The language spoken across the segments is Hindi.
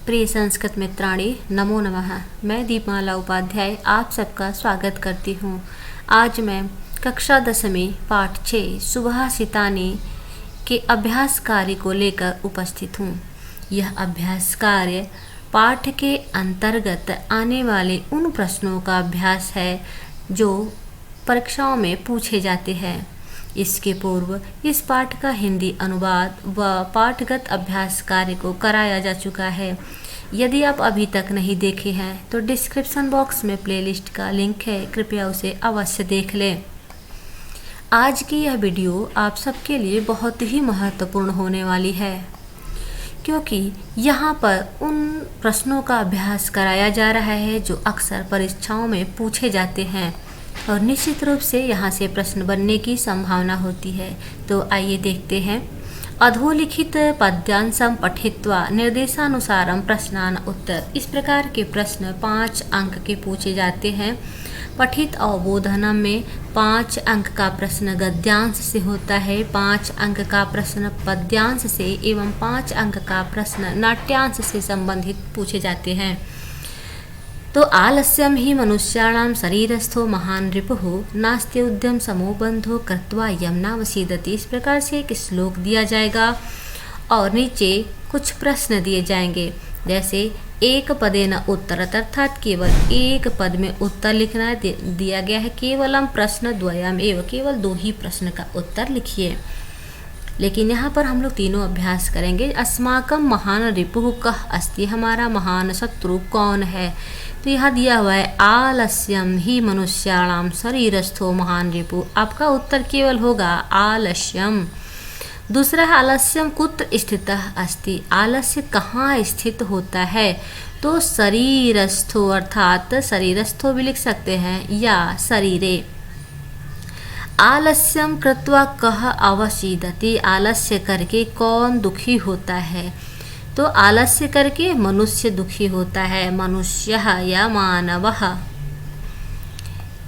प्रिय संस्कृत मित्राणी, नमो नमः। मैं दीपमाला उपाध्याय आप सबका स्वागत करती हूँ। आज मैं कक्षा 10वीं पाठ 6 सुभाषितानि के अभ्यास कार्य को लेकर उपस्थित हूँ। यह अभ्यास कार्य पाठ के अंतर्गत आने वाले उन प्रश्नों का अभ्यास है जो परीक्षाओं में पूछे जाते हैं। इसके पूर्व इस पाठ का हिंदी अनुवाद व पाठगत अभ्यास कार्य को कराया जा चुका है। यदि आप अभी तक नहीं देखे हैं तो डिस्क्रिप्शन बॉक्स में प्लेलिस्ट का लिंक है, कृपया उसे अवश्य देख लें। आज की यह वीडियो आप सबके लिए बहुत ही महत्वपूर्ण होने वाली है, क्योंकि यहाँ पर उन प्रश्नों का अभ्यास कराया जा रहा है जो अक्सर परीक्षाओं में पूछे जाते हैं और निश्चित रूप से यहाँ से प्रश्न बनने की संभावना होती है। तो आइए देखते हैं। अधोलिखित पद्यांशं पठित्वा निर्देशानुसारम प्रश्नान उत्तर। इस प्रकार के प्रश्न 5 अंक के पूछे जाते हैं। पठित अवबोधनम में 5 अंक का प्रश्न गद्यांश से होता है, 5 अंक का प्रश्न पद्यांश से एवं 5 अंक का प्रश्न नाट्यांश से संबंधित पूछे जाते हैं। तो आलस्यम ही मनुष्याणां शरीरस्थो महान रिपुः नास्ति उद्यम समो बंधो कृत्वा यम नावसीदति। इस प्रकार से एक श्लोक दिया जाएगा और नीचे कुछ प्रश्न दिए जाएंगे, जैसे एक पदेन उत्तरत, अर्थात केवल एक पद में उत्तर लिखना दिया गया है। केवलम प्रश्न द्वयम एवं, केवल 2 ही प्रश्न का उत्तर लिखिए। लेकिन यहाँ पर हम लोग तीनों अभ्यास करेंगे। अस्माकम महान रिपुः कः अस्ति, हमारा महान शत्रु कौन है। तो यहाँ दिया हुआ है आलस्यम ही मनुष्याणाम शरीरस्थो महान रिपु। आपका उत्तर केवल होगा आलस्यम। दूसरा है आलस्यम कुत्र स्थितः अस्ति, आलस्य कहाँ स्थित होता है। तो शरीरस्थो, अर्थात शरीरस्थो भी लिख सकते हैं या शरीरे। आलस्यम कृत्वा कः अवसीदति, आलस्य करके कौन दुखी होता है। तो आलस्य करके मनुष्य दुखी होता है, मनुष्यः या मानवः।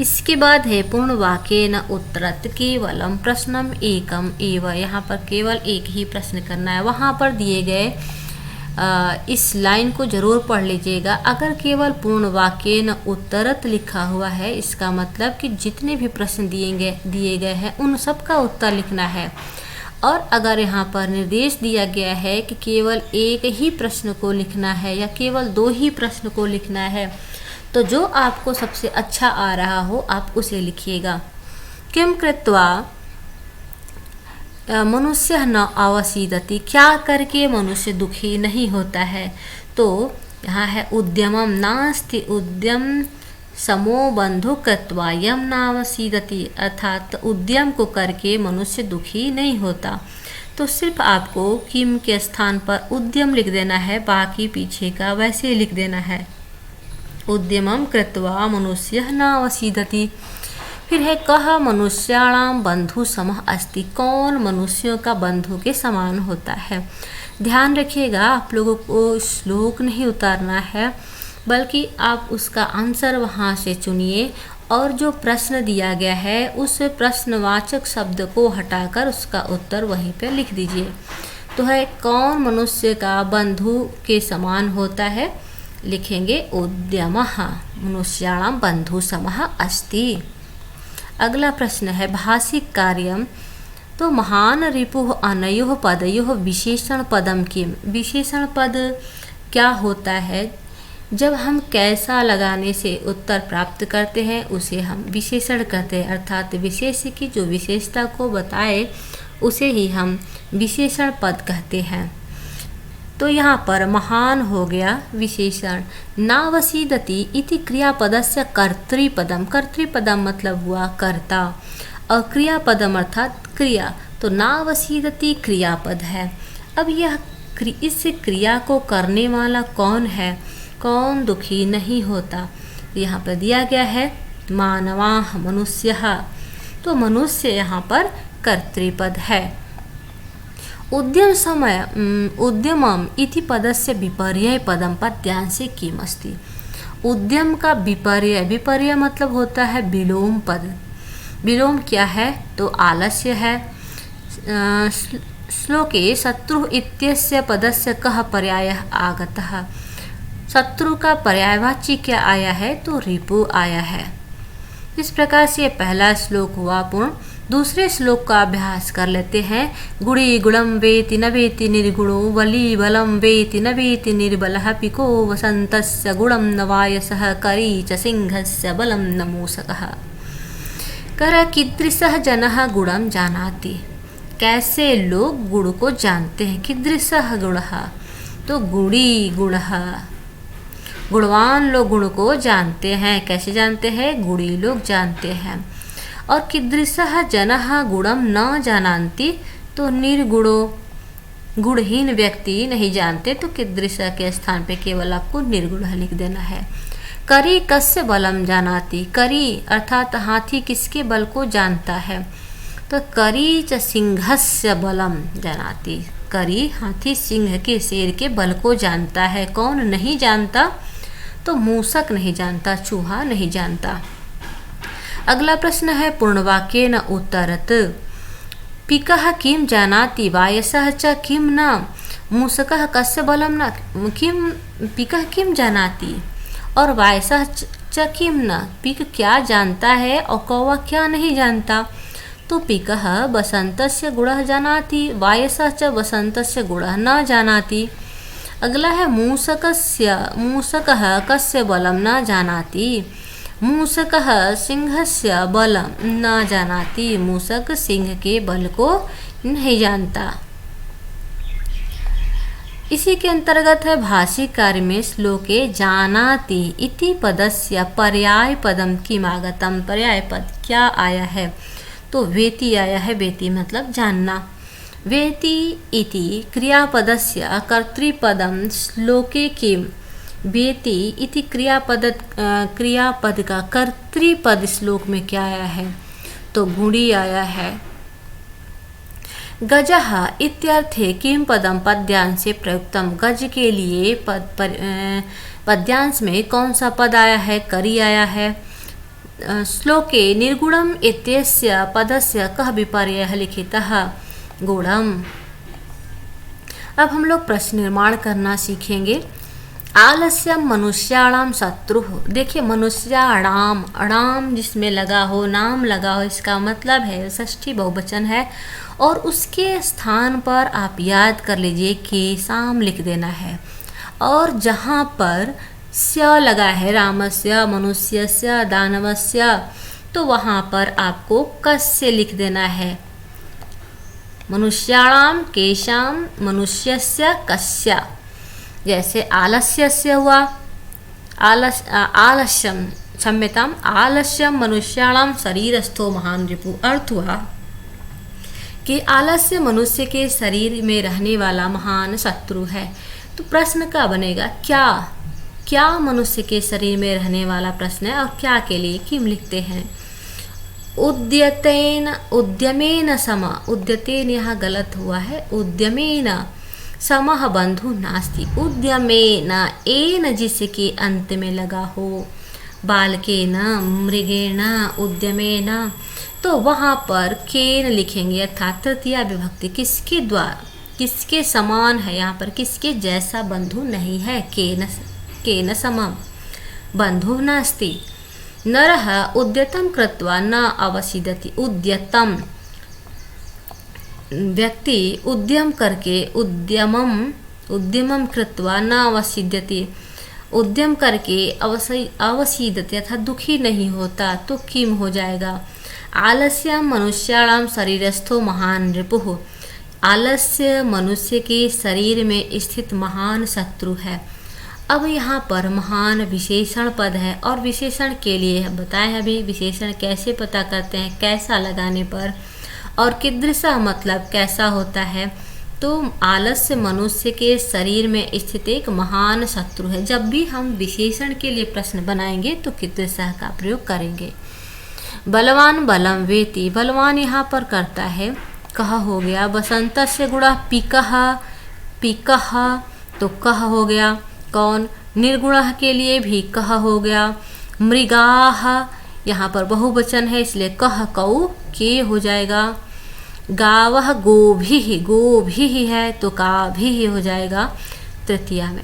इसके बाद है पूर्ण वाक्येन उत्तरत केवलम प्रश्नम एकम एव। यहाँ पर केवल एक ही प्रश्न करना है। वहाँ पर दिए गए इस लाइन को जरूर पढ़ लीजिएगा। अगर केवल पूर्ण वाक्येन उत्तरत लिखा हुआ है, इसका मतलब कि जितने भी प्रश्न दिए गए हैं उन सब का उत्तर लिखना है। और अगर यहाँ पर निर्देश दिया गया है कि केवल एक ही प्रश्न को लिखना है या केवल 2 ही प्रश्न को लिखना है, तो जो आपको सबसे अच्छा आ रहा हो आप उसे लिखिएगा। किम कृत्वा मनुष्य न अवसीदति, क्या करके मनुष्य दुखी नहीं होता है। तो यहाँ है उद्यमम नास्ति उद्यम समो बंधु कृत्वा यम नावसीदति, अर्थात उद्यम को करके मनुष्य दुखी नहीं होता। तो सिर्फ आपको किम के स्थान पर उद्यम लिख देना है, बाकी पीछे का वैसे लिख देना है। उद्यमम कृत्वा मनुष्य नावसीदति। फिर है कह मनुष्याणाम बंधु समः अस्ति, कौन मनुष्यों का बंधु के समान होता है। ध्यान रखिएगा, आप लोगों को श्लोक नहीं उतारना है, बल्कि आप उसका आंसर वहाँ से चुनिए और जो प्रश्न दिया गया है उस प्रश्नवाचक शब्द को हटाकर उसका उत्तर वहीं पे लिख दीजिए। तो है कौन मनुष्य का बंधु के समान होता है, लिखेंगे उद्यमः मनुष्याणां बंधु समः अस्ति। अगला प्रश्न है भाषिक कार्यम। तो महान रिपुः अनयोः पदयोः विशेषण पदम किम। विशेषण पद क्या होता है। जब हम कैसा लगाने से उत्तर प्राप्त करते हैं उसे हम विशेषण कहते हैं, अर्थात विशेष की जो विशेषता को बताए उसे ही हम विशेषण पद कहते हैं। तो यहाँ पर महान हो गया विशेषण। नावसीदति इति क्रियापदस्य कर्तृपदम, कर्तृपदम मतलब हुआ कर्ता और क्रियापदम अर्थात क्रिया। तो नावसीदति क्रियापद है। अब यह इस क्रिया को करने वाला कौन है, कौन दुखी नहीं होता। यहाँ पर दिया गया है मानवाः मनुष्यः, तो मनुष्य यहाँ पर कर्तृपद है। उद्यमम इति पदस्य विपर्यय पदम पद्यांशे किम अस्ति। उद्यम का विपर्यय, विपर्यय मतलब होता है विलोम पद। विलोम क्या है, तो आलस्य है। श्लोके शत्रु इत्यस्य पदस्य कः पर्यायः आगतः। शत्रु का पर्यायवाची क्या आया है, तो रिपु आया है। इस प्रकार से पहला श्लोक हुआ पूर्ण। दूसरे श्लोक का अभ्यास कर लेते हैं। गुड़ी गुणम वेति न वेति निर्गुणो बली बलम वेति न वेति निर्बलः पिको वसन्तस्य गुणम न वायसः करी च सिंहस्य बलम न मूषकः। कर कीदृशः जनः गुणम जानाति। कैसे लोग गुण को जानते हैं। कीदृशः गुणः, तो गुणी गुणः, गुणवान लोग गुण को जानते हैं। कैसे जानते हैं, गुणी लोग जानते हैं। और कीदृशः जनः गुणम न जानन्ति, तो निर्गुणो गुणहीन व्यक्ति नहीं जानते, तो कीदृशः के स्थान पे केवल आपको निर्गुण लिख देना है। करी कस्य बलम जानाति। करी अर्थात हाथी किसके बल को जानता है, तो करी च सिंहस्य बलम जानाति। करी हाथी सिंह के शेर के बल को जानता है। कौन नहीं जानता, तो मूषक नहीं जानता, चूहा नहीं जानता। अगला प्रश्न है पूर्णवाक्येन उत्तरत। पिकः किं जानाति वायसः च किं न मूषकः कस्य बलम न। किम पिकः किं जानाति और वायसः च किं न। पिक क्या जानता है और कौवा क्या नहीं जानता, तो पिकः बसन्तस्य गुणः जानाति वायसः च बसन्तस्य गुणः न जानाति। अगला है मूषकः कस्य बलम न जानाति। मूषकः सिंहस्य बलम न जानाति। मूषक सिंह के बल को नहीं जानता। इसी के अंतर्गत है भाषिक कार्य में श्लोके जानाति इति पदस्य पर्याय पदम किमागतम। पर्याय पद क्या आया है, तो वेति आया है। वेति मतलब जानना। वेति इति क्रियापदस्य कर्तृपदम श्लोके किम। वेति इति क्रियापद का कर्तृपद श्लोक में क्या आया है, तो गुणी आया है। गजः इत्यर्थे किम पदम पद्यांश से प्रयुक्तम। गज के लिए पद्यांश में कौन सा पद आया है, करी आया है। श्लोके निर्गुणम इत्यस्य पदस्य कः विपर्ययः लिखितः, गुणम। अब हम लोग प्रश्न निर्माण करना सीखेंगे। आलस्यम मनुष्याणाम शत्रुः। देखिए मनुष्याणाम, अणाम जिसमें लगा हो, नाम लगा हो, इसका मतलब है षष्ठी बहुवचन है और उसके स्थान पर आप याद कर लीजिए कि साम लिख देना है। और जहाँ पर स्य लगा है, रामस्य, मनुष्यस्य, दानवस्य, तो वहाँ पर आपको कस्य लिख देना है। मनुष्याणाम केशाम मनुष्यस्य कस्य। जैसे आलस्यस्य हुआ, आलस्यम क्षम्यताम आलस्यम मनुष्याणाम शरीरस्थो महान रिपु। अर्थ हुआ कि आलस्य मनुष्य के शरीर में रहने वाला महान शत्रु है। तो प्रश्न क्या बनेगा, क्या क्या मनुष्य के शरीर में रहने वाला प्रश्न है और क्या के लिए किम लिखते हैं। उद्यतेन उद्यमेन सम। उद्यतेन यहाँ गलत हुआ है। उद्यमेन समः बंधु नास्ति। उद्यमेन एन जिसके अंत में लगा हो, बालकेन, मृगेण, उद्यमेन, तो वहाँ पर केन लिखेंगे अर्थात तृतीया विभक्ति किसके द्वारा, किसके समान है, यहाँ पर किसके जैसा बंधु नहीं है। केन समम बंधु नास्ति। नरः उद्यतम कृत्वा न अवसीदति। उद्यतम व्यक्ति उद्यम करके, उद्यमम कृत्वा न अवसीदति। उद्यम करके अवसीदति अर्थात दुखी नहीं होता, तो किम हो जाएगा। आलस्यम मनुष्याणाम शरीरस्थो महान रिपुः। आलस्य मनुष्य के शरीर में स्थित महान शत्रु है। अब यहाँ पर महान विशेषण पद है और विशेषण के लिए बताएं अभी विशेषण कैसे पता करते हैं, कैसा लगाने पर, और कीदृशः मतलब कैसा होता है। तो आलस्य मनुष्य के शरीर में स्थित एक महान शत्रु है। जब भी हम विशेषण के लिए प्रश्न बनाएंगे तो कीदृशः का प्रयोग करेंगे। बलवान बलम वेति। बलवान यहाँ पर करता है कह हो गया। बसंतस्य गुणः पिकः। पिकः तो कह हो गया। कौन, निर्गुणः के लिए भी कह हो गया। मृगाः यहाँ पर बहुवचन है इसलिए कह कऊ के हो जाएगा। गावः गोभिः, गोभिः है तो काभिः हो जाएगा तृतीया में।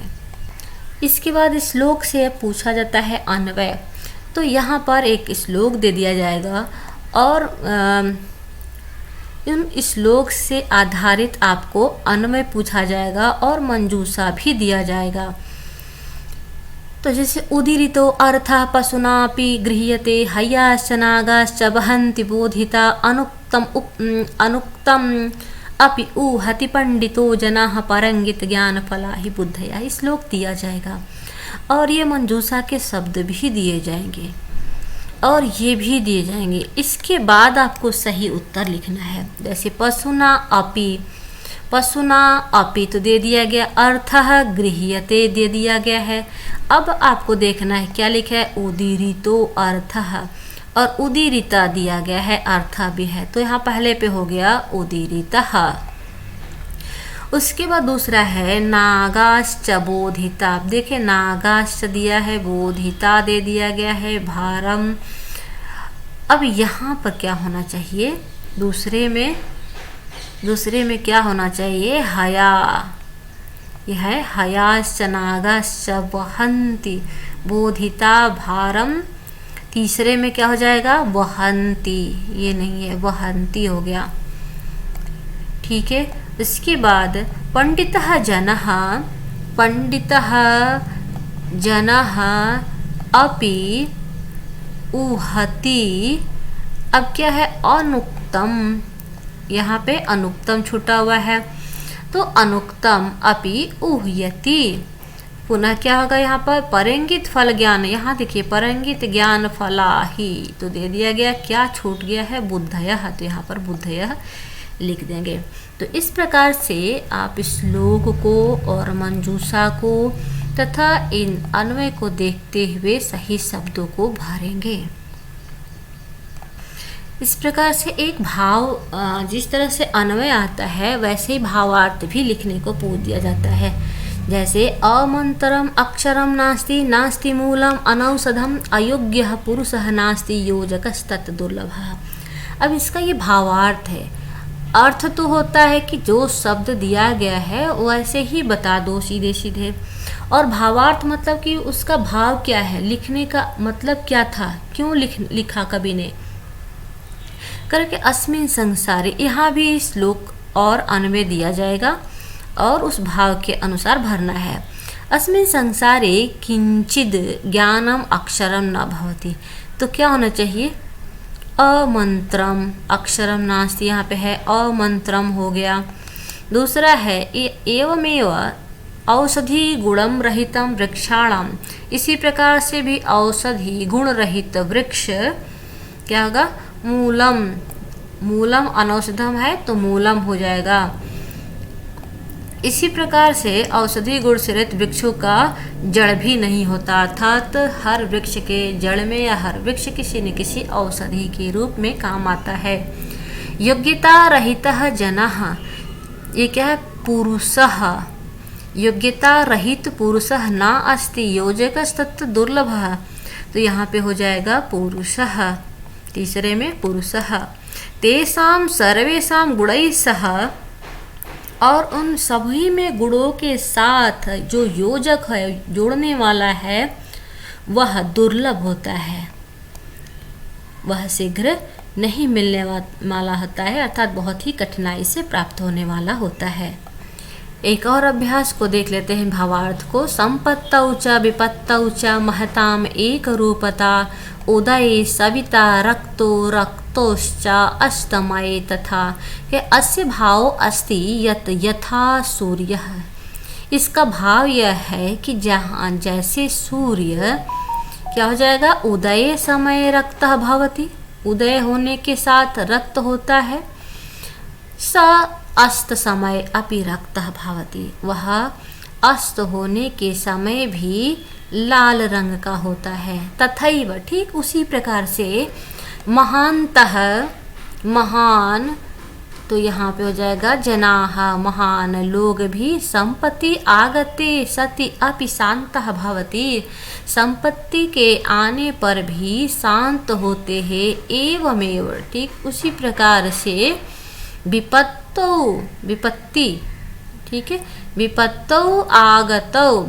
इसके बाद श्लोक से पूछा जाता है अन्वय। तो यहाँ पर एक श्लोक दे दिया जाएगा और इन श्लोक से आधारित आपको अन्वय पूछा जाएगा और मंजूषा भी दिया जाएगा। तो जैसे उदीरितो अर्थः पशुनापि गृह्यते हय्याश्च नागाश्च वहन्ति बोधिता अनुक्तम अपि ऊहति पंडितो जनाः परंगित ज्ञान फला ही बुद्धया। श्लोक दिया जाएगा और ये मंजूषा के शब्द भी दिए जाएंगे और ये भी दिए जाएंगे। इसके बाद आपको सही उत्तर लिखना है। जैसे पशुना अपि, पशुना अपि तो दे दिया गया, अर्थः गृह्यते दे दिया गया है। अब आपको देखना है क्या लिखा है, उदीरितो अर्थः, और उदीरिता दिया गया है, अर्थ भी है, तो यहाँ पहले पे हो गया उदीरितः। उसके बाद दूसरा है नागाश्च बोधिता। देखिए नागाश्च दिया है, बोधिता दे दिया गया है, भारम। अब यहाँ पर क्या होना चाहिए, दूसरे में क्या होना चाहिए, हया। यह है हयाश्च नागाश्च वहन्ति बोधिता भारम। तीसरे में क्या हो जाएगा, वहन्ति, ये नहीं है, वहन्ति हो गया। ठीक है। इसके बाद पंडितः जनः, पंडितः जनः अपि ऊहति। अब क्या है, अनुक्तम, यहाँ पे अनुक्तम छूटा हुआ है, तो अनुक्तम अपि ऊह्यति। पुनः क्या होगा यहाँ पर, परंगित फल ज्ञान। यहाँ देखिए परंगित ज्ञान फला ही तो दे दिया गया, क्या छूट गया है, बुद्धयः, तो यहाँ पर बुद्धयः लिख देंगे। तो इस प्रकार से आप श्लोक को और मंजूषा को तथा इन अन्वय को देखते हुए सही शब्दों को भरेंगे। इस प्रकार से एक भाव, जिस तरह से अन्वय आता है वैसे ही भावार्थ भी लिखने को पूछ दिया जाता है। जैसे अमंतरम अक्षरम नास्ति, नास्ति मूलम अनौषधम, अयोग्यः पुरुषः नास्ति योजकस्तत् दुर्लभः। अब इसका ये भावार्थ है। अर्थ तो होता है कि जो शब्द दिया गया है वैसे ही बता दो सीधे सीधे, और भावार्थ मतलब कि उसका भाव क्या है, लिखने का मतलब क्या था, क्यों लिखा कवि ने करके। अस्मिन् संसारे, यहाँ भी श्लोक और अन्वय दिया जाएगा और उस भाव के अनुसार भरना है। अस्मिन् संसारे किंचिद ज्ञानम अक्षरम न भवति, तो क्या होना चाहिए, अमंत्रम, अक्षरम नास्ति, यहाँ पे है अमंत्रम हो गया। दूसरा है एवमेव औषधि गुणम रहितम वृक्षाणाम, इसी प्रकार से भी औषधि गुण रहित वृक्ष क्या होगा, मूलम, मूलम अनौषधम है तो मूलम हो जाएगा। इसी प्रकार से औषधि गुण से रहित वृक्षों का जड़ भी नहीं होता, अर्थात हर वृक्ष के जड़ में या हर वृक्ष किसी न किसी औषधि के रूप में काम आता है। योग्यता रहितः जनः, ये क्या है, पुरुषः, योग्यता रहित पुरुषः न अस्ति योजकस्तत् दुर्लभः, तो यहाँ पे हो जाएगा पुरुषः, तीसरे में पुरुषः। तेषां सर्वेषां गुणैः सह, और उन सभी में गुणों के साथ जो योजक है, जोड़ने वाला है, वह दुर्लभ होता है, वह शीघ्र नहीं मिलने वाला होता है, अर्थात बहुत ही कठिनाई से प्राप्त होने वाला होता है। एक और अभ्यास को देख लेते हैं भावार्थ को। संपत्तौ च विपत्तौ च महताम एक रूपता, उदये सविता रक्तो रक्तोश्च अस्तमये तथा। अस्य भाव अस्ति यत यथा सूर्यः, इसका भाव यह है कि जहाँ जैसे सूर्य क्या हो जाएगा, उदय समय रक्तः भवति, उदय होने के साथ रक्त होता है, स अस्त समय अपि रक्तः भवति, वह अस्त होने के समय भी लाल रंग का होता है। तथैव, ठीक उसी प्रकार से महान्तः, महान तो यहाँ पे हो जाएगा जनाः, महान लोग भी, संपत्ति आगते सति अपि शान्तः भवति, संपत्ति के आने पर भी शांत होते हैं। एवमेव, ठीक उसी प्रकार से विपत्तौ विपत्ति, ठीक है, विपत्तौ आगतौ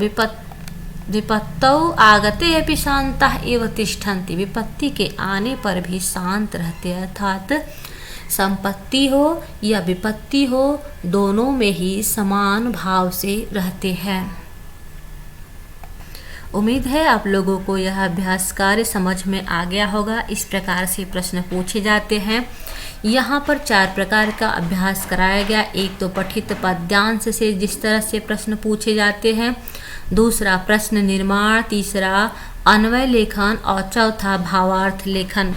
विपत्तौ आगते अपि शान्तः एव तिष्ठन्ति, विपत्ति के आने पर भी शांत रहते, अर्थात संपत्ति हो या विपत्ति हो दोनों में ही समान भाव से रहते हैं। उम्मीद है आप लोगों को यह अभ्यास कार्य समझ में आ गया होगा। इस प्रकार से प्रश्न पूछे जाते हैं। यहाँ पर 4 प्रकार का अभ्यास कराया गया। एक तो पठित पद्यांश से जिस तरह से प्रश्न पूछे जाते हैं, दूसरा प्रश्न निर्माण, तीसरा अन्वय लेखन और चौथा भावार्थ लेखन।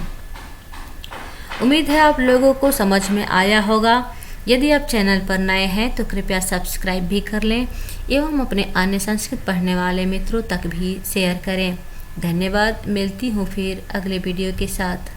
उम्मीद है आप लोगों को समझ में आया होगा। यदि आप चैनल पर नए हैं तो कृपया सब्सक्राइब भी कर लें एवं अपने अन्य संस्कृत पढ़ने वाले मित्रों तक भी शेयर करें। धन्यवाद। मिलती हूँ फिर अगले वीडियो के साथ।